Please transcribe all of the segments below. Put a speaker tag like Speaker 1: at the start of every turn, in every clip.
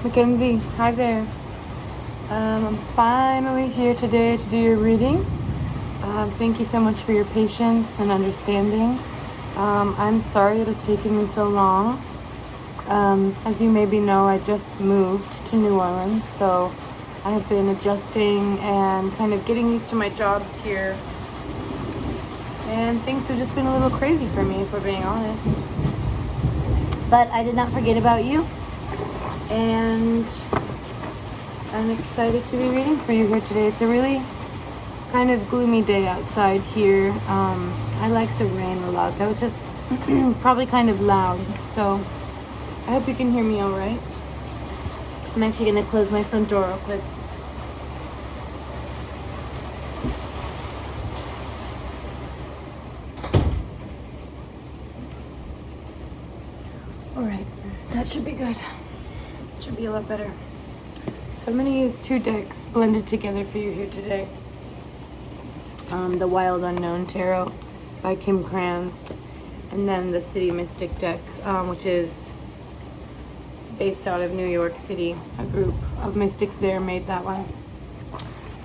Speaker 1: Makenzie, hi there. I'm finally here today to do your reading. Thank you so much for your patience and understanding. I'm sorry it has taken me so long. As you maybe know, I just moved to New Orleans, so I have been adjusting and kind of getting used to my jobs here. And things have just been a little crazy for me, if we're being honest. But I did not forget about you. And I'm excited to be reading for you here today. It's a really kind of gloomy day outside here. I like the rain a lot. That was just probably kind of loud. So I hope you can hear me all right. I'm actually going to close my front door real quick. All right, that should be good. Should be a lot better. So I'm going to use two decks blended together for you here today. The Wild Unknown Tarot by Kim Krantz, and then the City Mystic deck, which is based out of New York City. A group of mystics there made that one.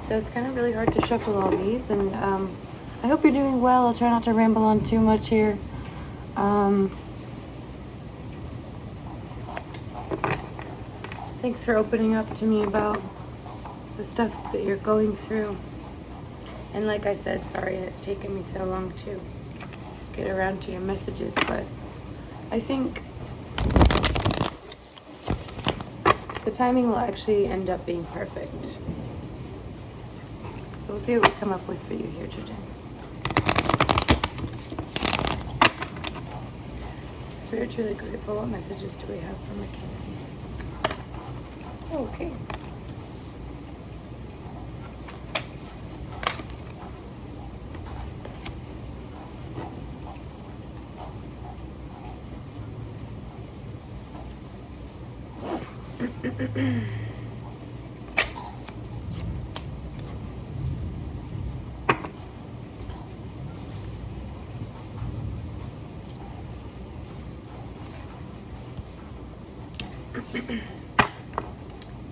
Speaker 1: So it's kind of really hard to shuffle all these, and I hope you're doing well. I'll try not to ramble on too much here. Thanks for opening up to me about the stuff that you're going through. And like I said, sorry it's taken me so long to get around to your messages, but I think the timing will actually end up being perfect. So we'll see what we come up with for you here today. Spiritually grateful. What messages do we have from Makenzie? Okay.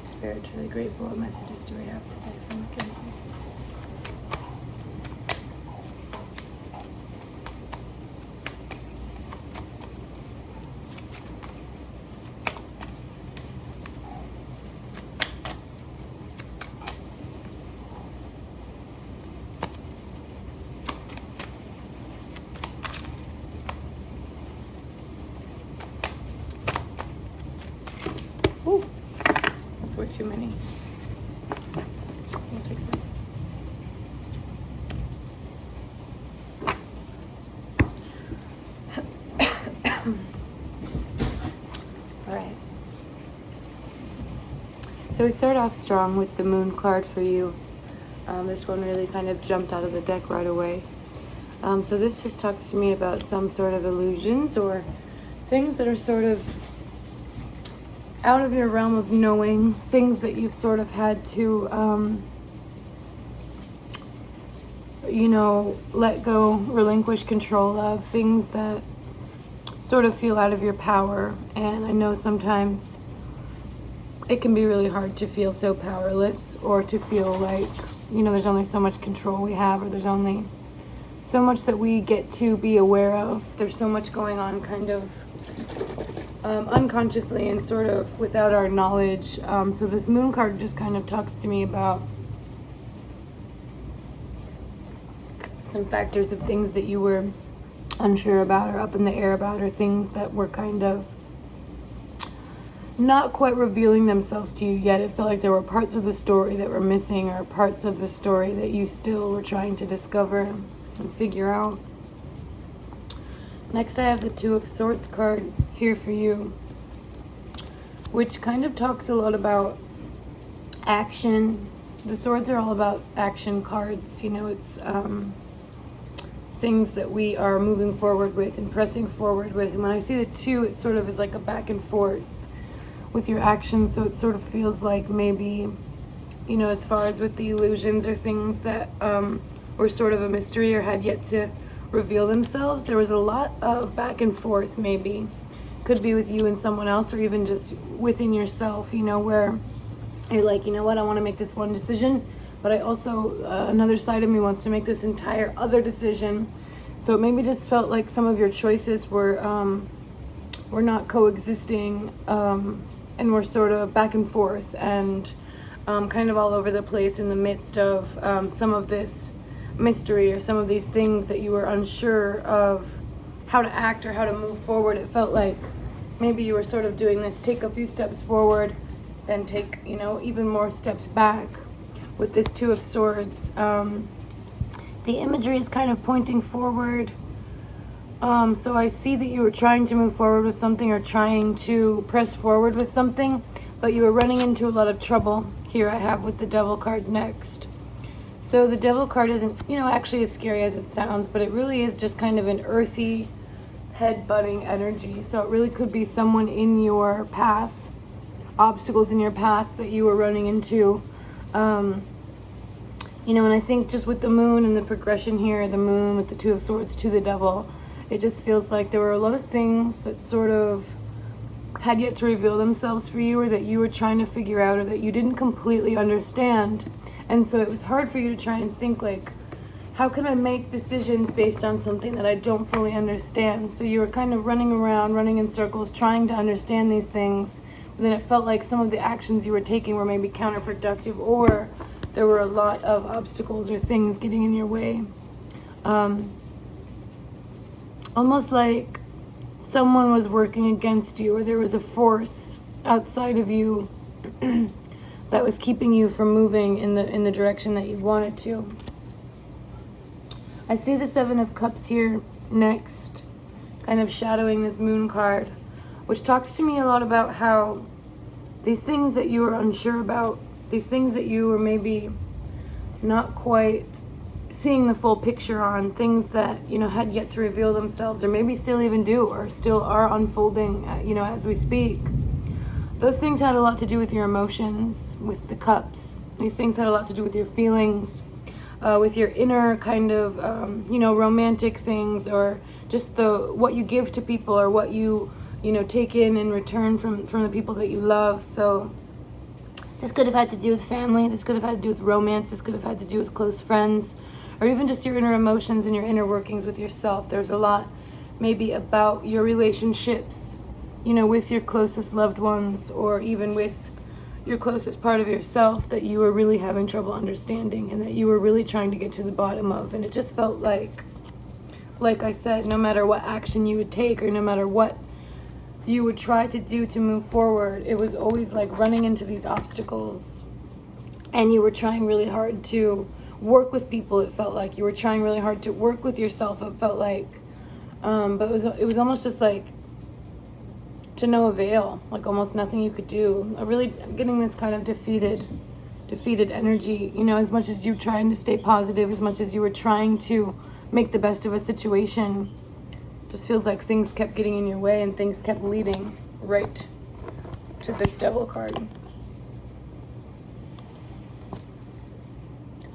Speaker 1: Spiritually grateful. What messages do we have today from Makenzie? Ooh, that's way too many. I'll take this. All right. So we start off strong with the Moon card for you. This one really kind of jumped out of the deck right away. So this just talks to me about some sort of illusions or things that are sort of out of your realm of knowing, things that you've sort of had to, let go, relinquish control of, things that sort of feel out of your power. And I know sometimes it can be really hard to feel so powerless, or to feel like, there's only so much control we have, or there's only so much that we get to be aware of. There's so much going on kind of unconsciously and sort of without our knowledge. So this Moon card just kind of talks to me about some factors of things that you were unsure about or up in the air about, or things that were kind of not quite revealing themselves to you yet. It felt like there were parts of the story that were missing, or parts of the story that you still were trying to discover and figure out. Next, I have the Two of Swords card here for you, which kind of talks a lot about action. The swords are all about action cards. It's things that we are moving forward with and pressing forward with. And when I see the two, it sort of is like a back and forth with your actions. So it sort of feels like maybe, as far as with the illusions or things that were sort of a mystery or had yet to reveal themselves, there was a lot of back and forth maybe could be with you and someone else, or even just within yourself, where you're like, you know what, I want to make this one decision, but I also, another side of me wants to make this entire other decision. So it maybe just felt like some of your choices were not coexisting, and were sort of back and forth, and kind of all over the place in the midst of some of this mystery, or some of these things that you were unsure of how to act or how to move forward. It felt like maybe you were sort of doing this, take a few steps forward, then take, even more steps back with this Two of Swords. The imagery is kind of pointing forward. So I see that you were trying to move forward with something, or trying to press forward with something, but you were running into a lot of trouble. Here I have with the Devil card next. So the Devil card isn't, actually as scary as it sounds, but it really is just kind of an earthy, head-butting energy. So it really could be someone in your path, obstacles in your path that you were running into. And I think just with the Moon and the progression here, the Moon with the Two of Swords to the Devil, it just feels like there were a lot of things that sort of had yet to reveal themselves for you, or that you were trying to figure out, or that you didn't completely understand. And so it was hard for you to try and think like, how can I make decisions based on something that I don't fully understand? So you were kind of running around, running in circles, trying to understand these things. But then it felt like some of the actions you were taking were maybe counterproductive, or there were a lot of obstacles or things getting in your way. Almost like someone was working against you, or there was a force outside of you that was keeping you from moving in the direction that you wanted to. I see the Seven of Cups here next, kind of shadowing this Moon card, which talks to me a lot about how these things that you were unsure about, these things that you were maybe not quite seeing the full picture on, things that, had yet to reveal themselves, or maybe still even do, or still are unfolding, as we speak. Those things had a lot to do with your emotions, with the cups. These things had a lot to do with your feelings, with your inner kind of, romantic things, or just what you give to people, or what you, take in return from the people that you love. So this could have had to do with family. This could have had to do with romance. This could have had to do with close friends, or even just your inner emotions and your inner workings with yourself. There's a lot maybe about your relationships, with your closest loved ones, or even with your closest part of yourself, that you were really having trouble understanding, and that you were really trying to get to the bottom of. And it just felt like I said, no matter what action you would take, or no matter what you would try to do to move forward, it was always like running into these obstacles. And you were trying really hard to work with people. It felt like you were trying really hard to work with yourself. It felt like, but it was almost just like to no avail, like almost nothing you could do. I'm getting this kind of defeated energy, as much as you were trying to stay positive, as much as you were trying to make the best of a situation, just feels like things kept getting in your way, and things kept leading right to this Devil card.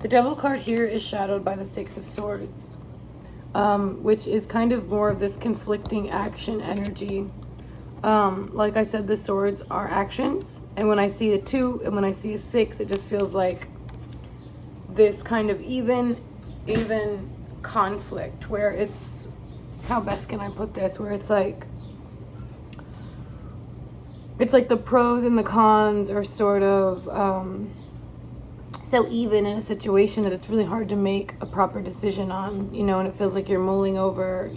Speaker 1: The Devil card here is shadowed by the Six of Swords, which is kind of more of this conflicting action energy. Like I said, the swords are actions, and when I see a 2 and when I see a 6, it just feels like this kind of even conflict, where it's, how best can I put this, where it's like the pros and the cons are sort of so even in a situation that it's really hard to make a proper decision on, and it feels like you're mulling over,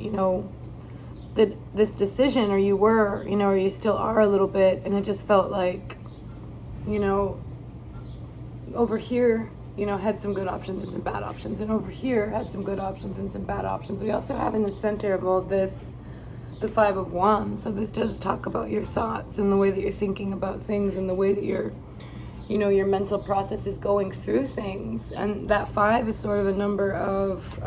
Speaker 1: this decision, or you were, or you still are a little bit, and it just felt like, over here, had some good options and some bad options, and over here had some good options and some bad options. We also have in the center of all of this the Five of Wands. So this does talk about your thoughts and the way that you're thinking about things, and the way that your mental process is going through things. And that 5 is sort of a number of,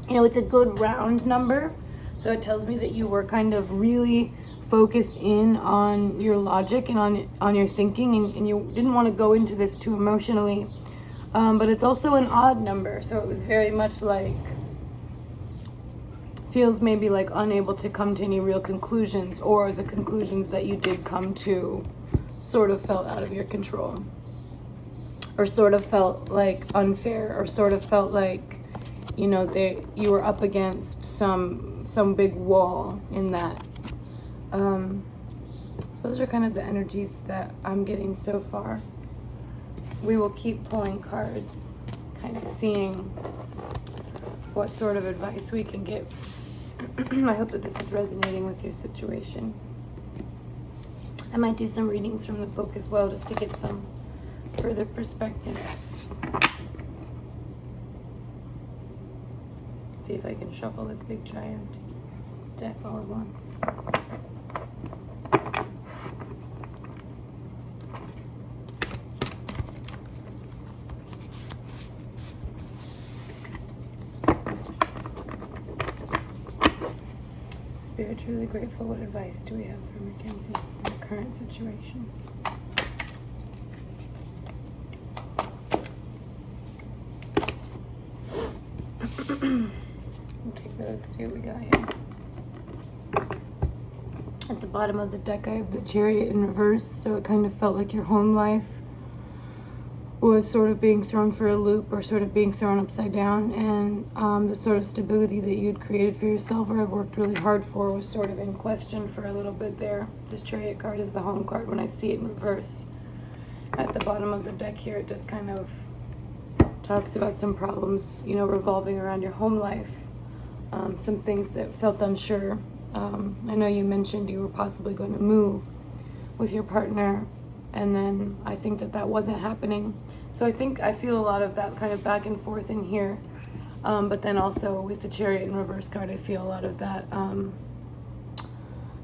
Speaker 1: it's a good round number. So it tells me that you were kind of really focused in on your logic and on your thinking, and you didn't want to go into this too emotionally. But it's also an odd number, so it was very much like feels maybe like unable to come to any real conclusions, or the conclusions that you did come to sort of felt out of your control, or sort of felt like unfair, or sort of felt like, you know, you were up against some big wall in that. So those are kind of the energies that I'm getting so far. We will keep pulling cards, kind of seeing what sort of advice we can get. I hope that this is resonating with your situation. I might do some readings from the book as well, just to get some further perspective. See if I can shuffle this big giant deck all at once. Spirit, truly grateful. What advice do we have for Makenzie in the current situation? We'll take those, see what we got here. At the bottom of the deck, I have the Chariot in reverse, so it kind of felt like your home life was sort of being thrown for a loop, or sort of being thrown upside down, and the sort of stability that you'd created for yourself, or have worked really hard for, was sort of in question for a little bit there. This Chariot card is the home card when I see it in reverse. At the bottom of the deck here, it just kind of talks about some problems, you know, revolving around your home life, some things that felt unsure. I know you mentioned you were possibly going to move with your partner, and then I think that wasn't happening. So I feel a lot of that kind of back and forth in here. But then also with the Chariot in reverse card, I feel a lot of that,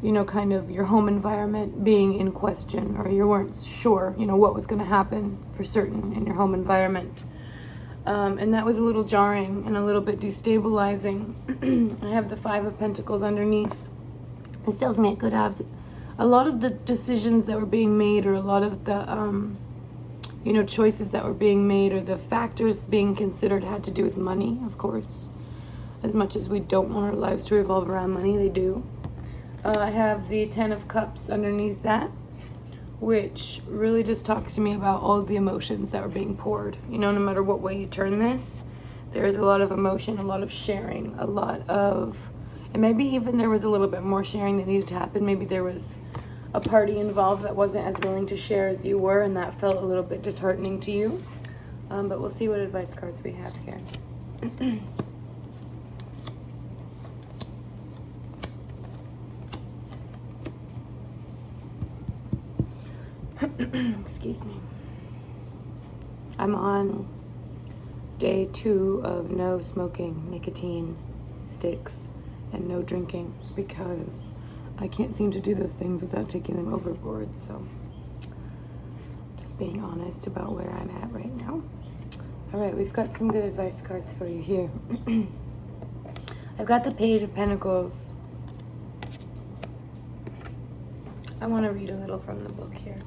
Speaker 1: you know, kind of your home environment being in question, or you weren't sure, you know, what was going to happen for certain in your home environment. And that was a little jarring and a little bit destabilizing. I have the Five of Pentacles underneath. This tells me it could have a lot of the decisions that were being made, or a lot of the, you know, choices that were being made, or the factors being considered, had to do with money, of course. As much as we don't want our lives to revolve around money, they do. I have the Ten of Cups underneath that, which really just talks to me about all of the emotions that were being poured. You know, no matter what way you turn this, there is a lot of emotion, a lot of sharing, a lot of, and maybe even there was a little bit more sharing that needed to happen. Maybe there was a party involved that wasn't as willing to share as you were, and that felt a little bit disheartening to you. But we'll see what advice cards we have here. Excuse me. I'm on day 2 of no smoking nicotine sticks and no drinking, because I can't seem to do those things without taking them overboard. So just being honest about where I'm at right now. All right, we've got some good advice cards for you here. I've got the Page of Pentacles. I want to read a little from the book here.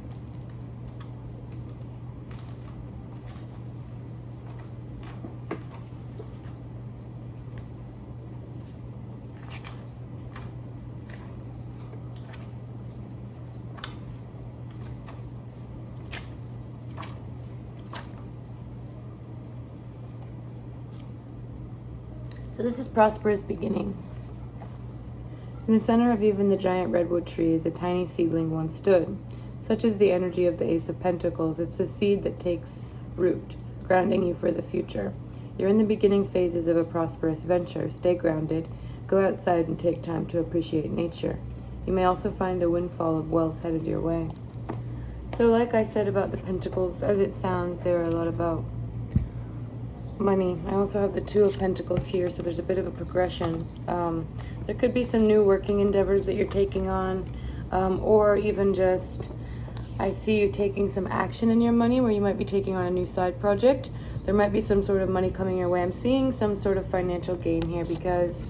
Speaker 1: So this is prosperous beginnings. In the center of even the giant redwood trees, a tiny seedling once stood. Such is the energy of the Ace of Pentacles. It's the seed that takes root, grounding you for the future. You're in the beginning phases of a prosperous venture. Stay grounded. Go outside and take time to appreciate nature. You may also find a windfall of wealth headed your way. So like I said about the Pentacles, as it sounds, they're a lot about money. I also have the Two of Pentacles here, so there's a bit of a progression. There could be some new working endeavors that you're taking on, or even just, I see you taking some action in your money, where you might be taking on a new side project. There might be some sort of money coming your way. I'm seeing some sort of financial gain here, because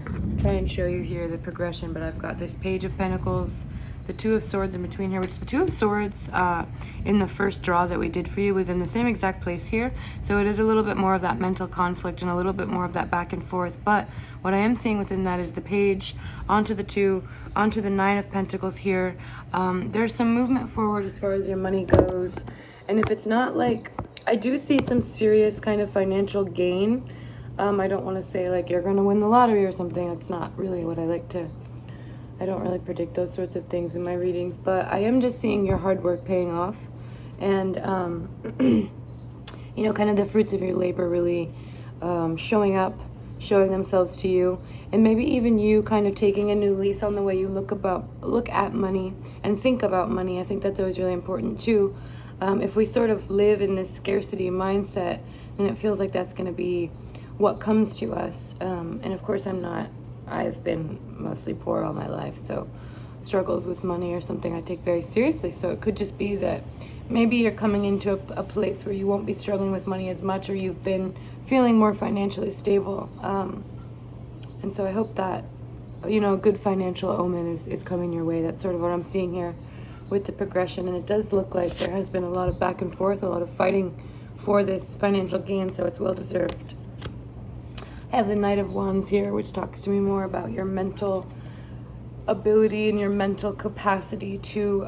Speaker 1: I'll try and show you here the progression, but I've got this Page of Pentacles, the Two of Swords in between here, which the Two of Swords in the first draw that we did for you was in the same exact place here. So it is a little bit more of that mental conflict and a little bit more of that back and forth. But what I am seeing within that is the Page onto the Two, onto the Nine of Pentacles here. There's some movement forward as far as your money goes. And if it's not like, I do see some serious kind of financial gain. I don't want to say like you're going to win the lottery or something. That's not really what I like to, I don't really predict those sorts of things in my readings, but I am just seeing your hard work paying off, and you know, kind of the fruits of your labor really showing up, showing themselves to you, and maybe even you kind of taking a new lease on the way you look at money and think about money. I think that's always really important too. If we sort of live in this scarcity mindset, then it feels like that's going to be what comes to us. And of course I've been mostly poor all my life, so struggles with money or something I take very seriously. So it could just be that maybe you're coming into a place where you won't be struggling with money as much, or you've been feeling more financially stable. And so I hope that, you know, a good financial omen is coming your way. That's sort of what I'm seeing here with the progression. And it does look like there has been a lot of back and forth, a lot of fighting for this financial gain, so it's well deserved. I have the Knight of Wands here, which talks to me more about your mental ability and your mental capacity to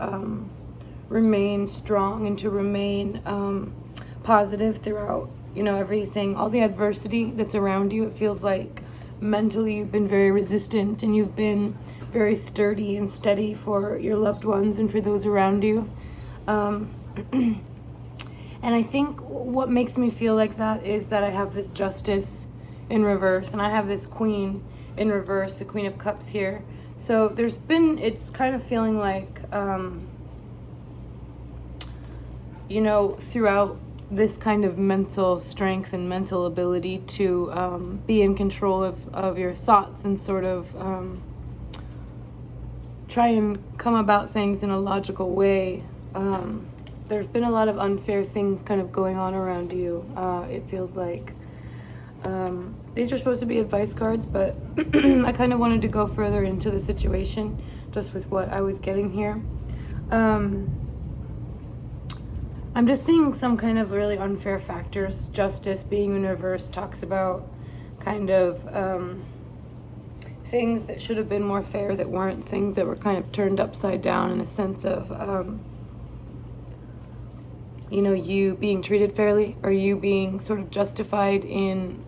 Speaker 1: remain strong and to remain positive throughout, you know, everything, all the adversity that's around you. It feels like mentally you've been very resistant, and you've been very sturdy and steady for your loved ones and for those around you. And I think what makes me feel like that is that I have this Justice in reverse, and I have this Queen in reverse, the Queen of Cups here. So there's been, it's kind of feeling like, you know, throughout this kind of mental strength and mental ability to be in control of your thoughts and sort of try and come about things in a logical way. There's been a lot of unfair things kind of going on around you. It feels like these are supposed to be advice cards, but I kind of wanted to go further into the situation just with what I was getting here. I'm just seeing some kind of really unfair factors. Justice being in reverse talks about kind of things that should have been more fair that weren't, things that were kind of turned upside down in a sense of you know, you being treated fairly, or you being sort of justified in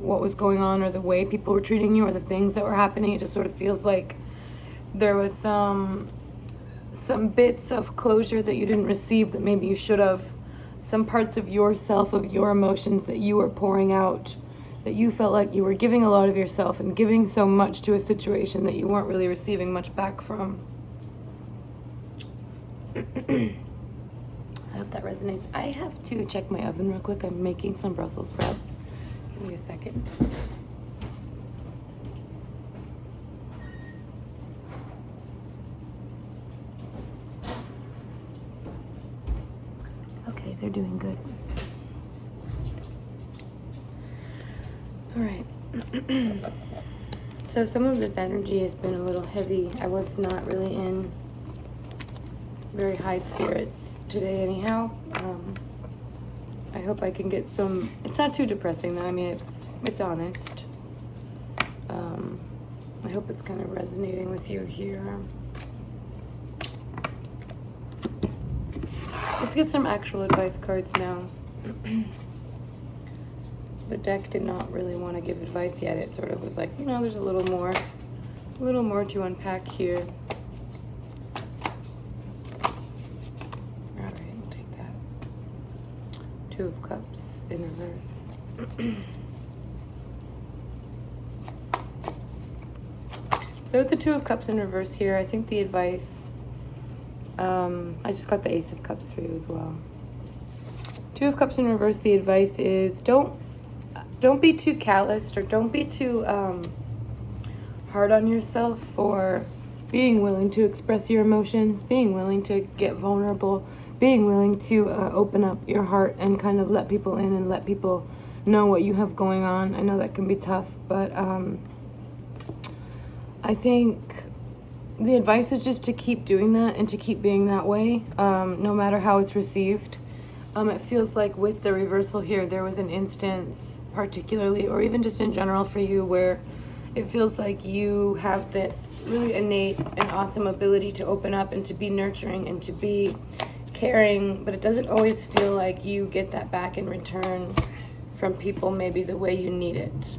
Speaker 1: what was going on, or the way people were treating you, or the things that were happening. It just sort of feels like there was some bits of closure that you didn't receive that maybe you should have. Some parts of yourself, of your emotions that you were pouring out, that you felt like you were giving a lot of yourself and giving so much to a situation that you weren't really receiving much back from. I hope that resonates. I have to check my oven real quick. I'm making some Brussels sprouts. Give me a second. Okay, they're doing good. All right. So some of this energy has been a little heavy. I was not really in very high spirits today anyhow. I hope I can get some, it's not too depressing though. I mean, it's honest. I hope it's kind of resonating with you here. Let's get some actual advice cards now. The deck did not really want to give advice yet. It sort of was like, you know, there's a little more to unpack here. Two of Cups in reverse. So with the Two of Cups in reverse here, I think the advice, I just got the Ace of Cups for you as well. Two of Cups in reverse, the advice is don't be too calloused, or don't be too hard on yourself for being willing to express your emotions, being willing to get vulnerable, being willing to open up your heart and kind of let people in and let people know what you have going on. I know that can be tough, but I think the advice is just to keep doing that and to keep being that way, no matter how it's received. It feels like with the reversal here, there was an instance particularly, or even just in general for you, where it feels like you have this really innate and awesome ability to open up and to be nurturing and to be caring, but it doesn't always feel like you get that back in return from people maybe the way you need it.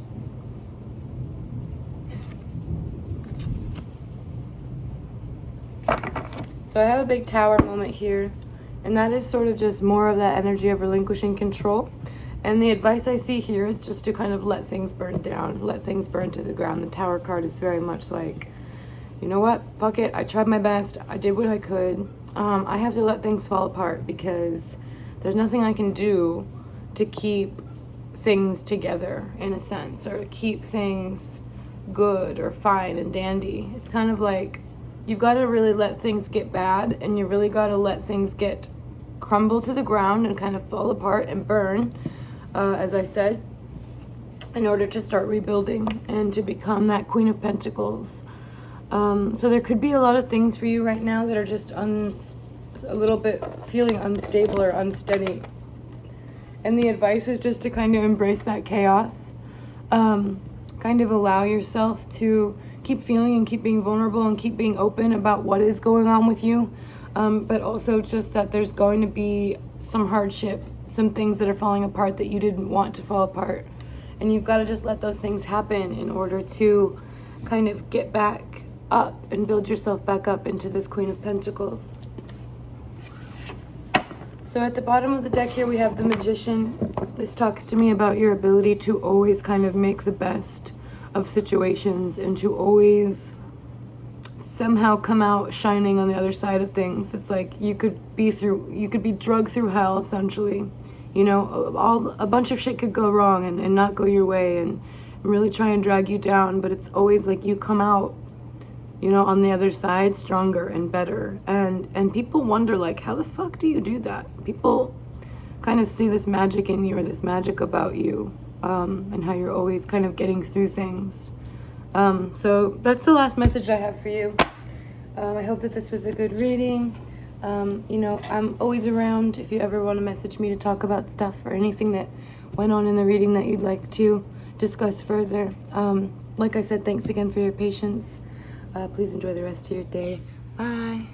Speaker 1: So I have a big tower moment here, and that is sort of just more of that energy of relinquishing control. And the advice I see here is just to kind of let things burn down, let things burn to the ground. The Tower card is very much like, you know what, fuck it, I tried my best, I did what I could. I have to let things fall apart because there's nothing I can do to keep things together, in a sense, or keep things good or fine and dandy. It's kind of like you've got to really let things get bad, and you really got to let things get crumble to the ground and kind of fall apart and burn, as I said, in order to start rebuilding and to become that Queen of Pentacles. So there could be a lot of things for you right now that are just a little bit feeling unstable or unsteady. And the advice is just to kind of embrace that chaos. Kind of allow yourself to keep feeling and keep being vulnerable and keep being open about what is going on with you. But also just that there's going to be some hardship, some things that are falling apart that you didn't want to fall apart. And you've got to just let those things happen in order to kind of get back up and build yourself back up into this Queen of Pentacles. So at the bottom of the deck here we have the Magician. This talks to me about your ability to always kind of make the best of situations and to always somehow come out shining on the other side of things. It's like you could be drugged through hell, essentially. You know, a bunch of shit could go wrong and not go your way and really try and drag you down, but it's always like you come out, you know, on the other side stronger and better. And people wonder, like, how the fuck do you do that? People kind of see this magic in you, or this magic about you, and how you're always kind of getting through things. So that's the last message I have for you. I hope that this was a good reading. You know, I'm always around if you ever want to message me to talk about stuff or anything that went on in the reading that you'd like to discuss further. Like I said, thanks again for your patience. Please enjoy the rest of your day. Bye.